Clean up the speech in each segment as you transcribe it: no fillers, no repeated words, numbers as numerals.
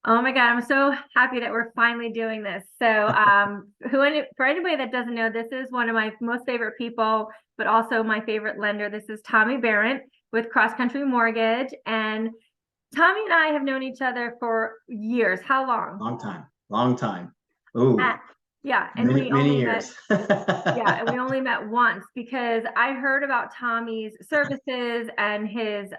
Oh my God, I'm so happy that we're finally doing this. So, for anybody that doesn't know, this is one of my most favorite people, but also my favorite lender. This is Tommy Bearint with Cross Country Mortgage. And Tommy and I have known each other for years. How long? Long time, long time. Uh, Ooh, yeah, and many, we many only met years. Yeah, and we only met once because I heard about Tommy's services and his,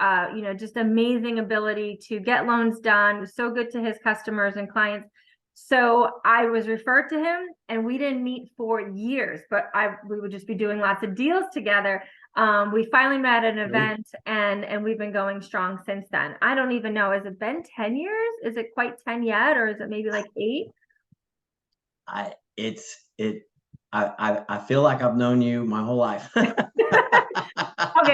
just amazing ability to get loans done. Was so good to his customers and clients. So I was referred to him, and we didn't meet for years, but we would just be doing lots of deals together. We finally met at an Great. event, and we've been going strong since then. I don't even know. Has it been 10 years? Is it quite 10 yet, or is it maybe like 8? I it's it I feel like I've known you my whole life. Okay,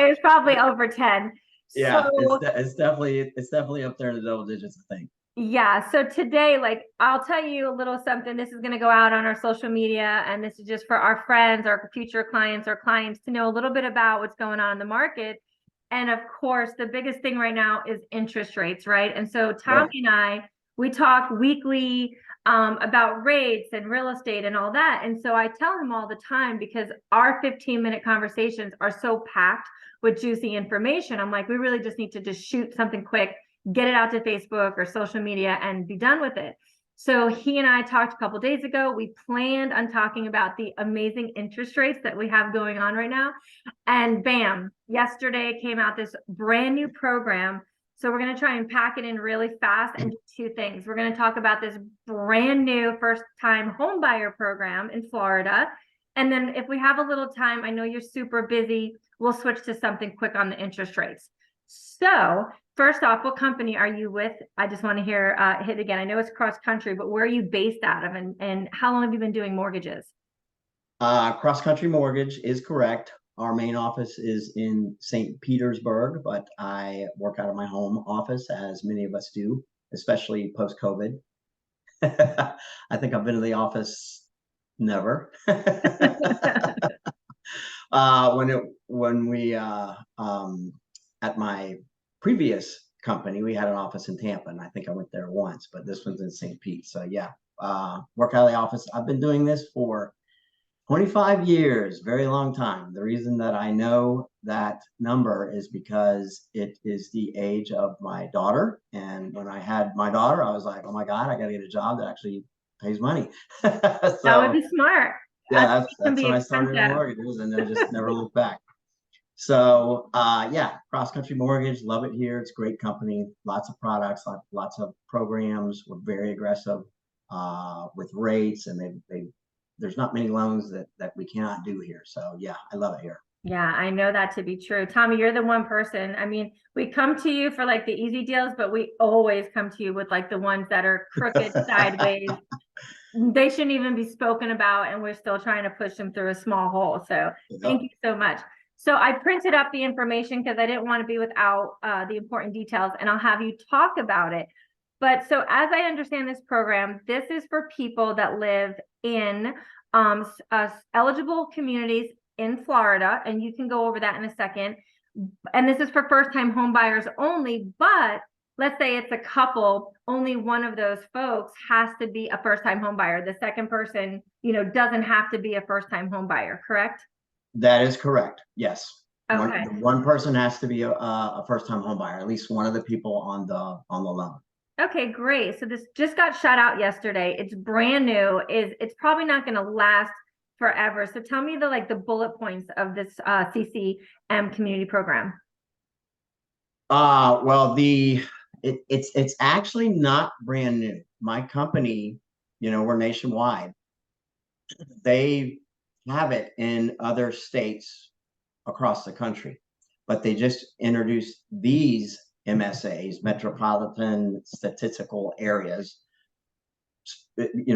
it's probably over 10. Yeah, it's So definitely up there in the double digits, I think. yeah, so today, like, I'll tell you a little something. This is going to go out on our social media, and this is just for our friends, our future clients, our clients to know a little bit about what's going on in the market. And of course, the biggest thing right now is interest rates, right? And so Tommy Sure. and I, we talk weekly about rates and real estate and all that. And so I tell him all the time because our 15-minute conversations are so packed with juicy information. I'm like, we really just need to just shoot something quick, get it out to Facebook or social media and be done with it. So he and I talked a couple days ago. We planned on talking about the amazing interest rates that we have going on right now. And bam, yesterday came out this brand new program. So we're going to try and pack it in really fast and do two things. We're going to talk about this brand new first time home buyer program in Florida. And then if we have a little time, I know you're super busy, we'll switch to something quick on the interest rates. So first off, what company are you with? I just want to hear hit again. I know it's cross country, but where are you based out of, and how long have you been doing mortgages? Cross Country Mortgage is correct. Our main office is in St. Petersburg, but I work out of my home office, as many of us do, especially post-COVID. I think I've been to the office never. When we at my previous company, we had an office in Tampa, and I think I went there once, but this one's in St. Pete. So yeah, work out of the office. I've been doing this for 25 years, very long time. The reason that I know that number is because it is the age of my daughter. And when I had my daughter, I was like, oh my God, I got to get a job that actually pays money. That would So be smart. yeah, Can that's be when I started in expensive. mortgages, and I just never looked back. So yeah, Cross Country Mortgage, love it here. It's a great company, lots of products, lots of programs. We're very aggressive with rates, and there's not many loans that we cannot do here. So yeah, I love it here. Yeah, I know that to be true. Tommy, you're the one person. I mean, we come to you for like the easy deals, but we always come to you with like the ones that are crooked, sideways. They shouldn't even be spoken about, and we're still trying to push them through a small hole. So thank Yep. you so much. So I printed up the information because I didn't want to be without the important details, and I'll have you talk about it. But so as I understand this program, this is for people that live in eligible communities in Florida, and you can go over that in a second. And this is for first time home buyers only, but let's say it's a couple, only one of those folks has to be a first time home buyer. The second person, doesn't have to be a first time home buyer, correct? That is correct. Yes. Okay. One person has to be a first time home buyer, at least one of the people on the loan. Okay, great. So this just got shot out yesterday. It's brand new. It's probably not going to last forever. So tell me the bullet points of this CCM community program. Well, it's actually not brand new. My company, we're nationwide. They have it in other states across the country, but they just introduced these MSAs, metropolitan statistical areas,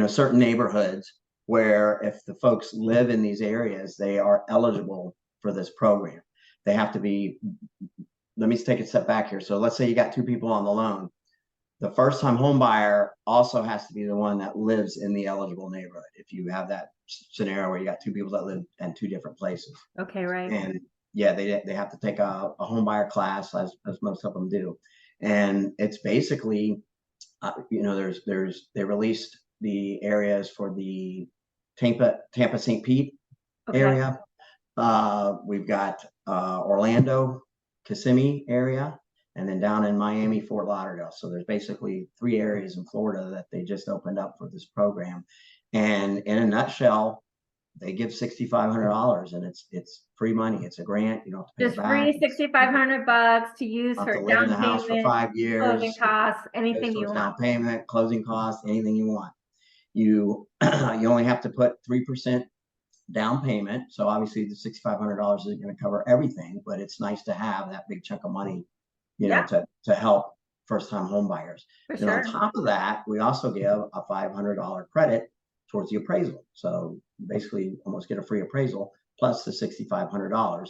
certain neighborhoods where if the folks live in these areas, they are eligible for this program. They have to be, let me take a step back here. So let's say you got two people on the loan. The first time home buyer also has to be the one that lives in the eligible neighborhood. If you have that scenario where you got two people that live in two different places. Okay, right. And yeah, they have to take a home buyer class, as most of them do. And it's basically You know, they released the areas for the Tampa St. Pete Okay. area. We've got Orlando, Kissimmee area, and then down in Miami, Fort Lauderdale. So there's basically 3 areas in Florida that they just opened up for this program. And in a nutshell, they give $6,500, and it's free money. It's a grant. You don't have to pay Just it back. free $6,500 to use Have to for live in down the house for payment, 5 closing years. costs, It goes anything you towards down want. payment, closing costs, anything you want. You you only have to put 3% down payment. So obviously the $6,500 isn't going to cover everything, but it's nice to have that big chunk of money, you know, Yeah, to help first time home buyers. for Then on sure. top of that, we also give a $500 credit towards the appraisal. So basically almost get a free appraisal plus the $6,500.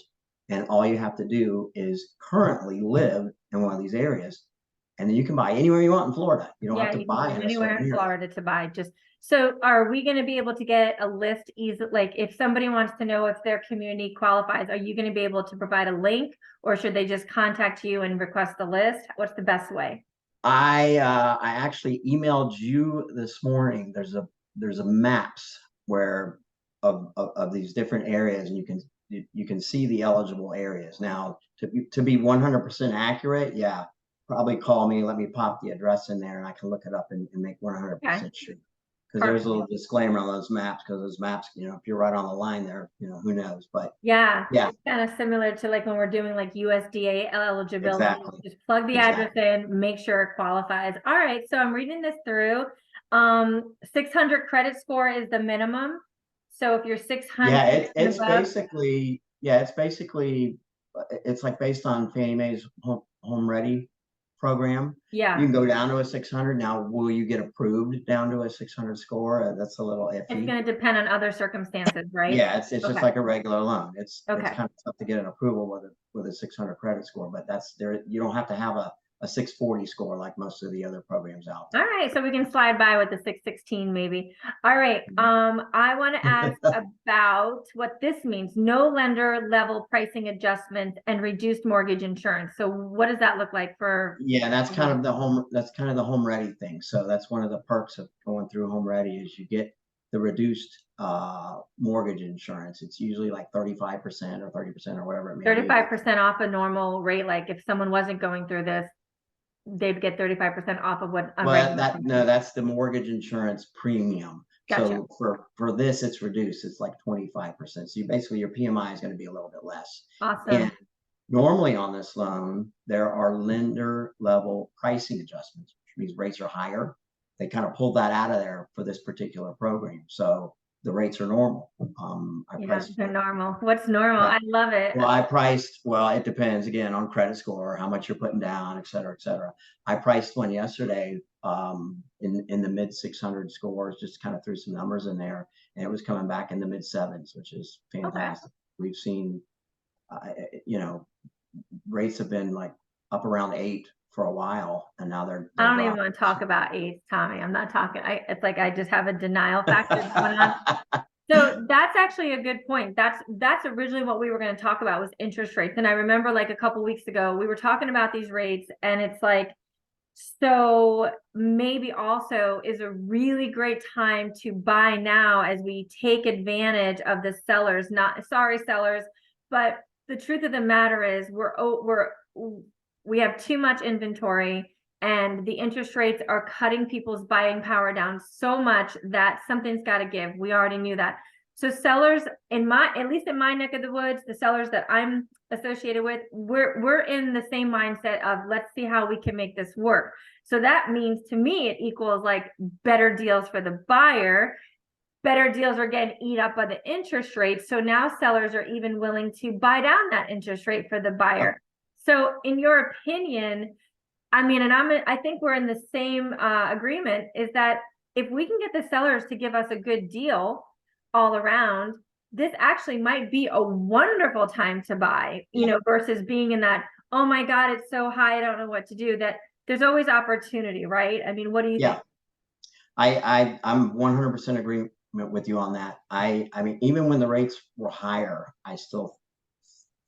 And all you have to do is currently live in one of these areas. And then you can buy anywhere you want in Florida. You don't have Yeah, to you can go buy in a anywhere certain in area. Florida to buy. Just so, are we going to be able to get a list easy? Like, if somebody wants to know if their community qualifies, are you going to be able to provide a link, or should they just contact you and request the list? What's the best way? I actually emailed you this morning. There's a maps where of these different areas, and you can see the eligible areas. Now, to be 100% accurate, yeah, probably call me, let me pop the address in there, and I can look it up and make Okay, 100% sure. Because there's a perfect. little disclaimer on those maps, because those maps, you know, if you're right on the line there, you know, who knows? But Yeah, yeah, it's kind of similar to like when we're doing like USDA eligibility. exactly, Just plug the address exactly. in, make sure it qualifies. All right, so I'm reading this through. 600 credit score is the minimum. So if you're 600 Yeah, and it's above, basically it's like based on Fannie Mae's home ready program. You yeah, can go down to a 600. Now, will you get approved down to a 600 score? That's a little it's iffy. going to depend on other circumstances, right? Yeah, it's just Okay, like a regular loan. It's okay. kind of tough to get an approval with a 600 credit score, but that's there. You don't have to have a 640 score like most of the other programs out All there. right, so we can slide by with the 616 maybe. All right, I want to ask about what this means. No lender level pricing adjustments and reduced mortgage insurance. So what does that look like for? Yeah, that's kind of the home ready thing. So that's one of the perks of going through home ready is you get the reduced mortgage insurance. It's usually like 35% or 30% or whatever it may be. 35% off a normal rate? Like if someone wasn't going through this, they'd get 35% off of what a Well, regular that no, person. that's the mortgage insurance premium. Gotcha. So for this, it's reduced. It's like 25%. So you basically your PMI is going to be a little bit less. And Awesome. normally on this loan, there are lender level pricing adjustments, which means rates are higher. They kind of pulled that out of there for this particular program. So the rates are normal. I Yeah, priced they're like, normal. What's normal? yeah. I love it. Well, it depends again on credit score, how much you're putting down, et cetera, et cetera. I priced one yesterday in the mid 600 scores, just kind of threw some numbers in there, and it was coming back in the mid sevens, which is Okay. fantastic. We've seen, you know, rates have been like up around 8 for a while, and now I they're don't even dropping. want to talk about AIDS, Tommy. I'm not talking. It's like I just have a denial factor going on. So that's actually a good point. That's originally what we were going to talk about was interest rates. And I remember like a couple weeks ago, we were talking about these rates, and it's like, so maybe also is a really great time to buy now as we take advantage of the sellers, not sorry sellers, but the truth of the matter is we have too much inventory and the interest rates are cutting people's buying power down so much that something's got to give. We already knew that. So sellers at least in my neck of the woods, the sellers that I'm associated with, we're in the same mindset of let's see how we can make this work. So that means to me it equals like better deals for the buyer. Better deals are getting eat up by the interest rate. So now sellers are even willing to buy down that interest rate for the buyer. So in your opinion, I mean, and I think we're in the same agreement is that if we can get the sellers to give us a good deal all around, this actually might be a wonderful time to buy, Yeah, versus being in that, oh my God, it's so high, I don't know what to do. That there's always opportunity, right? I mean, what do you think? yeah. I'm 100% agreement with you on that. I mean, even when the rates were higher, I still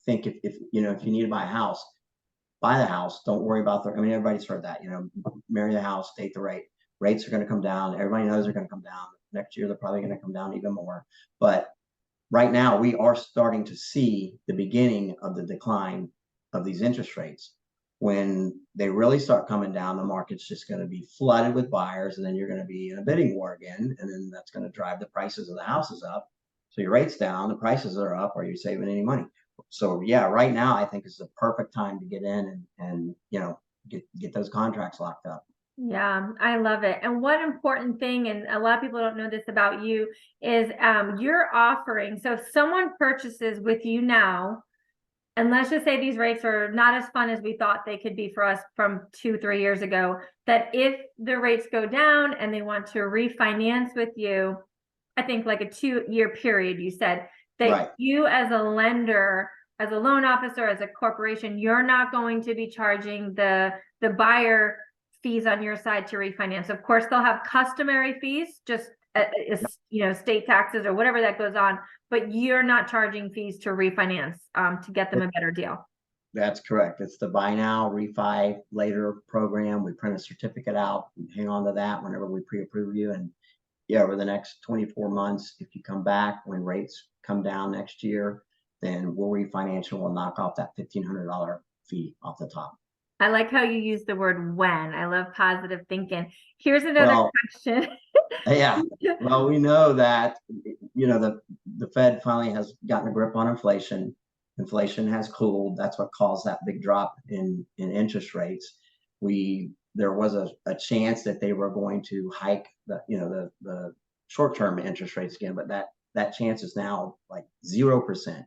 think if you know if you need to buy a house, buy the house. Don't worry about the, I mean, everybody's heard that, you know, marry the house, date the rate. Rates are going to come down. Everybody knows they're going to come down. Next year, they're probably going to come down even more. But right now, we are starting to see the beginning of the decline of these interest rates. When they really start coming down, the market's just going to be flooded with buyers, and then you're going to be in a bidding war again, and then that's going to drive the prices of the houses up. So your rates down, the prices are up. Are you saving any money? So yeah, right now I think is the perfect time to get in and you know get those contracts locked up. Yeah, I love it. And one important thing, and a lot of people don't know this about you, is you're offering. So if someone purchases with you now, and let's just say these rates are not as fun as we thought they could be for us from 2, 3 years ago, that if the rates go down and they want to refinance with you, I think like a 2-year period, you said that Right. you as a lender, as a loan officer, as a corporation, you're not going to be charging the buyer fees on your side to refinance. Of course, they'll have customary fees, just you know, state taxes or whatever that goes on, but you're not charging fees to refinance to get them a better deal. That's correct. It's the buy now, refi later program. We print a certificate out, we hang on to that whenever we pre-approve you. And yeah, over the next 24 months, if you come back when rates come down next year, then we'll refinance and we'll knock off that $1,500 fee off the top. I like how you use the word when. I love positive thinking. Here's another Well, question. yeah. Well, we know that, you know, the Fed finally has gotten a grip on inflation. Inflation has cooled. That's what caused that big drop in interest rates. There was a chance that they were going to hike the, you know, the short-term interest rates again, but that chance is now like 0%.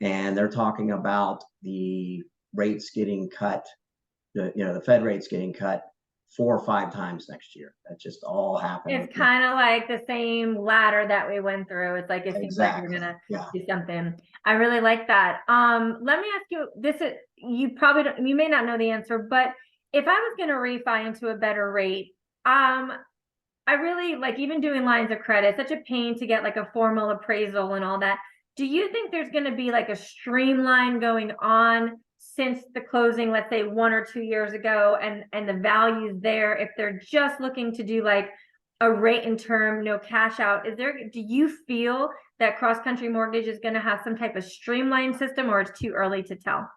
And they're talking about the rates getting cut, the Fed rates getting cut 4 or 5 times next year. That just all happened. It's kind of like the same ladder that we went through. It's like it seems like you're Exactly. gonna Yeah. do something. I really like that. Let me ask you, this is, you probably don't, you may not know the answer, but if I was gonna refi into a better rate, I really like even doing lines of credit, such a pain to get like a formal appraisal and all that. Do you think there's going to be like a streamline going on since the closing, let's say 1 or 2 years ago, and the values there, if they're just looking to do like a rate and term, no cash out, do you feel that cross country mortgage is going to have some type of streamlined system, or it's too early to tell?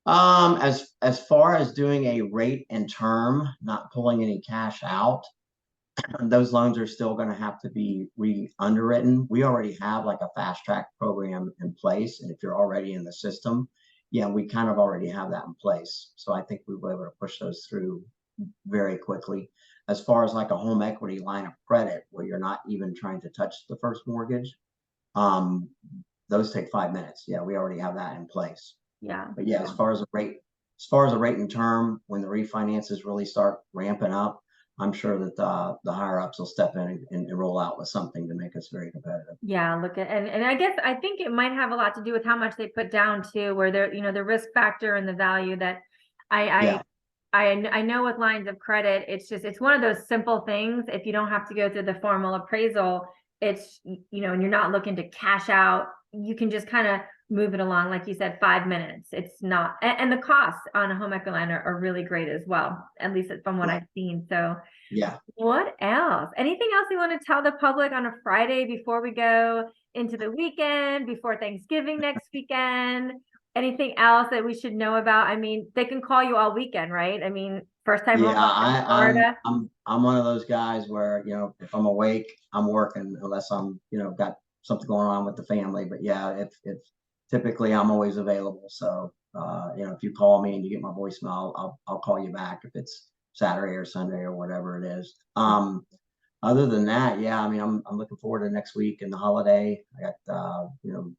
As far as doing a rate and term, not pulling any cash out, those loans are still going to have to be re-underwritten. We already have like a fast track program in place. And if you're already in the system, yeah, we kind of already have that in place. So I think we were able to push those through very quickly. As far as like a home equity line of credit where you're not even trying to touch the first mortgage, um, those take 5 minutes. Yeah, we already have that in place. Yeah. But yeah, as far as a rate and term, when the refinances really start ramping up, I'm sure that the higher ups will step in and roll out with something to make us very competitive. Yeah, look at, and I guess I think it might have a lot to do with how much they put down too, where they're, you know, the risk factor and the value that I I know with lines of credit, it's one of those simple things. If you don't have to go through the formal appraisal, it's, you know, and you're not looking to cash out, you can just kind of move it along, like you said, 5 minutes. It's not, and the costs on a home equity line are really great as well, at least from what I've seen. So Yeah. what else? Anything else you want to tell the public on a Friday before we go into the weekend, before Thanksgiving next weekend? Anything else that we should know about? I mean, they can call you all weekend, right? I mean, first time home Yeah, in Florida. I'm one of those guys where, you know, if I'm awake, I'm working unless I'm, you know, got something going on with the family. But yeah, if typically I'm always available. So you know, if you call me and you get my voicemail, I'll call you back if it's Saturday or Sunday or whatever it is. Other than that, yeah, I mean, I'm looking forward to next week and the holiday. I got you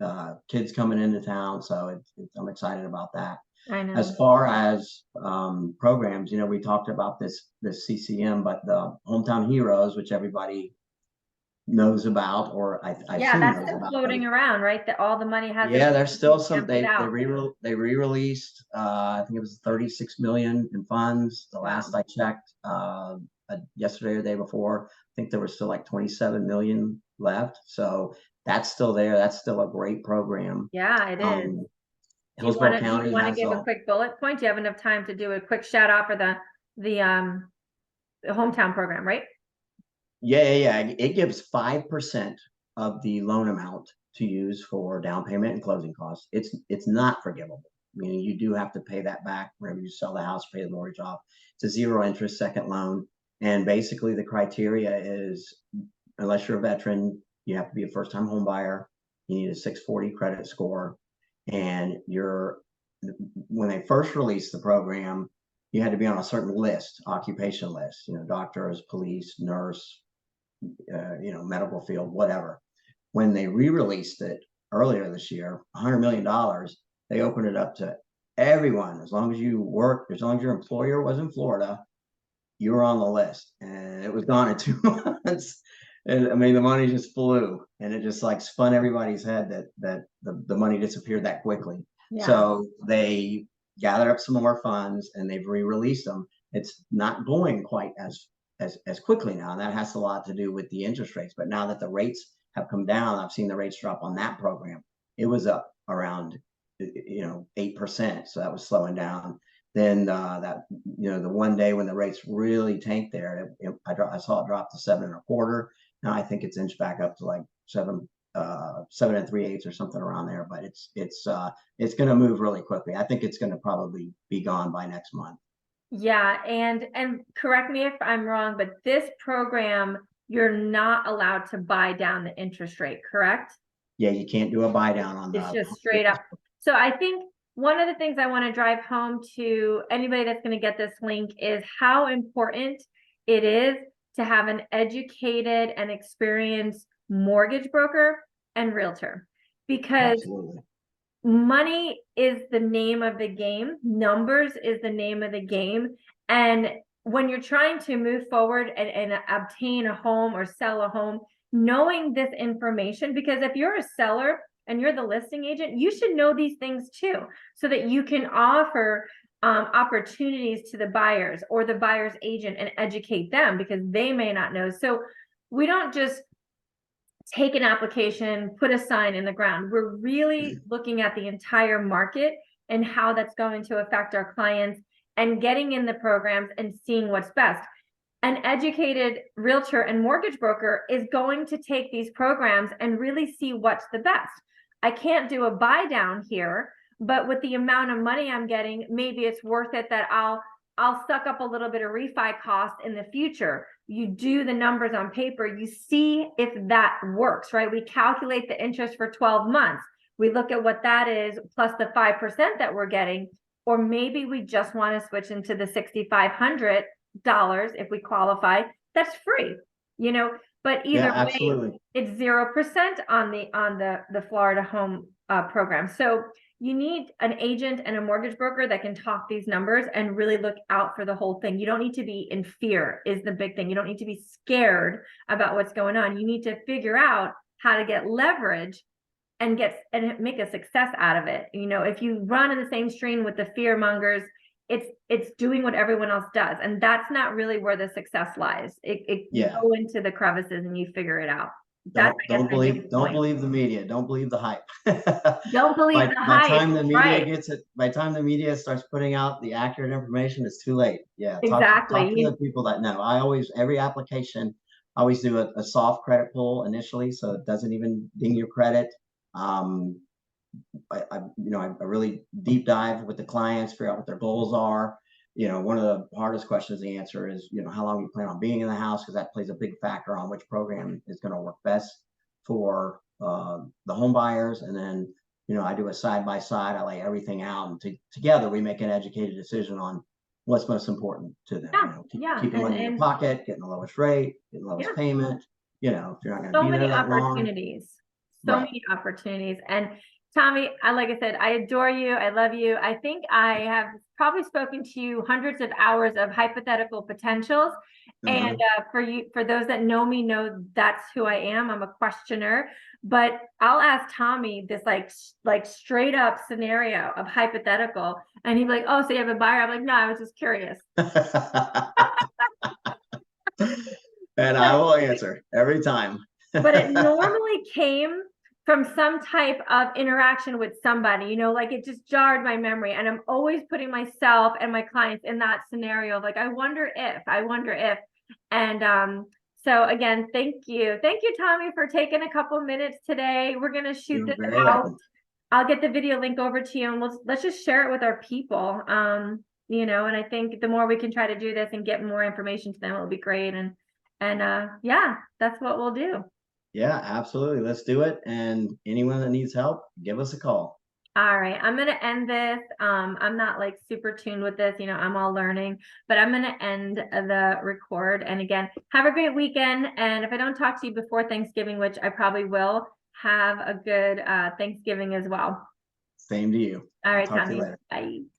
know, kids coming into town, so I'm excited about that. I As know. far as programs, you know, we talked about this CCM, but the Hometown Heroes, which everybody knows about, or I Yeah, assume that's knows still about, floating around, right? That all the money hasn't yeah, there's still some emptied out. they re-released I think it was 36 million in funds the last Wow. I checked yesterday or the day before. I think there was still like 27 million left. So that's still there. That's still a great program. Yeah, it is. Um, Hillsborough County want to has give a quick bullet point? Do you have enough time to do a quick shout out for the hometown program, right? yeah. It gives 5% of the loan amount to use for down payment and closing costs. It's not forgivable. Meaning you do have to pay that back whenever you sell the house, pay the mortgage off. It's a zero interest second loan. And basically the criteria is, unless you're a veteran, you have to be a first time home buyer. You need a 640 credit score. And when they first released the program, you had to be on a certain list, occupation list, doctors, police, nurse, medical field, whatever. When they re-released it earlier this year, $100 million, they opened it up to everyone. As long as you worked, as long as your employer was in Florida, you were on the list. And it was gone in 2 months. And I mean, the money just flew, and it just like spun everybody's head that the money disappeared that quickly. Yeah. So they gathered up some more funds and they've re-released them. It's not going quite as quickly now. And that has a lot to do with the interest rates. But now that the rates have come down, I've seen the rates drop on that program. It was up around 8%. So that was slowing down. Then the one day when the rates really tanked there, I saw it drop to 7.25. Now I think it's inched back up to like 7 7 3/8 or something around there. But it's going to move really quickly. I think it's going to probably be gone by next month. Yeah, and correct me if I'm wrong, but this program, you're not allowed to buy down the interest rate, correct? Yeah, you can't do a buy down on It's the. just straight up. So I think one of the things I want to drive home to anybody that's going to get this link is how important it is to have an educated and experienced mortgage broker and realtor, because Absolutely. money is the name of the game. Numbers is the name of the game. And when you're trying to move forward and obtain a home or sell a home, knowing this information, because if you're a seller and you're the listing agent, you should know these things too, so that you can offer opportunities to the buyers or the buyer's agent and educate them, because they may not know. So we don't just take an application, put a sign in the ground. We're really looking at the entire market and how that's going to affect our clients, and getting in the programs and seeing what's best. An educated realtor and mortgage broker is going to take these programs and really see what's the best. I can't do a buy down here, but with the amount of money I'm getting, maybe it's worth it that I'll suck up a little bit of refi cost in the future. You do the numbers on paper, you see if that works, right? We calculate the interest for 12 months. We look at what that is plus the 5% that we're getting, or maybe we just want to switch into the $6,500 if we qualify. That's free, but either way, it's 0% on the Florida home program. So you need an agent and a mortgage broker that can talk these numbers and really look out for the whole thing. You don't need to be in fear is the big thing. You don't need to be scared about what's going on. You need to figure out how to get leverage and make a success out of it. If you run in the same stream with the fear mongers, it's doing what everyone else does. And that's not really where the success lies. You go into the crevices and you figure it out. Don't believe the media. Don't believe the hype. Don't believe the hype. By the time the media starts putting out the accurate information, it's too late. Yeah. Exactly. Talk to the people that know. Every application, I always do a soft credit pull initially, so it doesn't even ding your credit. I really deep dive with the clients, figure out what their goals are. One of the hardest questions to answer is, how long you plan on being in the house, because that plays a big factor on which program is going to work best for the home buyers. And then, I do a side by side. I lay everything out, and together we make an educated decision on what's most important to them. Keeping money in your pocket, getting the lowest rate, getting the lowest payment. If you're not going to be there that long. So many opportunities. And Tommy, like I said, I adore you. I love you. I think I have probably spoken to you hundreds of hours of hypothetical potentials. And for those that know me, know that's who I am. I'm a questioner. But I'll ask Tommy this like straight up scenario of hypothetical, and he'd be like, "Oh, so you have a buyer?" I'm like, "No, I was just curious." And I will answer every time. But it normally came from some type of interaction with somebody, you know, like it just jarred my memory. And I'm always putting myself and my clients in that scenario. Like, I wonder if, and, so again, thank you. Thank you, Tommy, for taking a couple minutes today. We're going to shoot You're this very out. welcome. I'll get the video link over to you, and let's just share it with our people. You know, and I think the more we can try to do this and get more information to them, it'll be great. And yeah, that's what we'll do. Yeah, absolutely. Let's do it. And anyone that needs help, give us a call. All right, I'm gonna end this. I'm not like super tuned with this, you know, I'm all learning, but I'm gonna end the record. And again, have a great weekend. And if I don't talk to you before Thanksgiving, which I probably will, have a good Thanksgiving as well. Same to you. All I'll right, talk to you Tommy. later. Bye.